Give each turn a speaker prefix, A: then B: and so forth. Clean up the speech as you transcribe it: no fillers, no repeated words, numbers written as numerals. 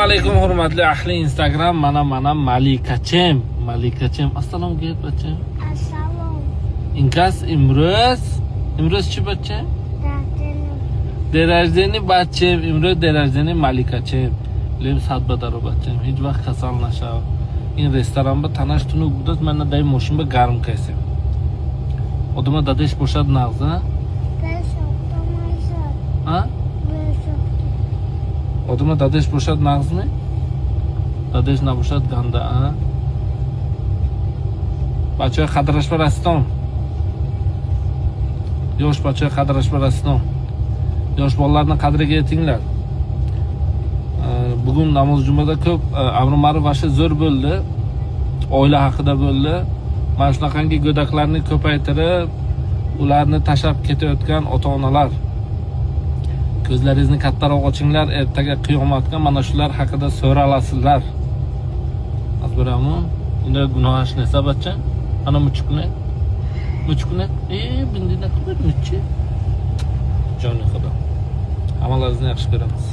A: alaykum hurmatli ahli Instagram. Mana Malikachem. Assalomu alaykum bacham.
B: Assalom.
A: Inkas Imroz chi bacham? Dень рождения bacham. Imroz dень rождения Malikachem. Lem sadbadaro bacham. Hech vaqt kasallashav. In restoranba tanash tunu budat mana day moshinba garm qaysam. Odama dadesh boshad nag'za. Ha? Odama dadesh boshad nag'zmi? Dadesh naboshad ganda, ha? Bachoy qadrash baraston. Yosh bachoy qadrash baraston. Yosh bolalarni qadriga yetinglar. Bugun namoz jumada ko'p amr ma'ruf ashi zo'r bo'ldi. Oila haqida bo'ldi. Mana shunaqangi go'daklarni ko'paytirib, ularni tashlab ketayotgan ota-onalar. Ko'zlaringizni kattaroq ochinglar, ertaga qiyomatga mana shular haqida so'ralasizlar. Azbarami? Unda gunoh ish nesa bachcha? Ana muchukni. Bindida qilib muchi. Joni xudo. Amallaringizni yaxshi ko'ramiz.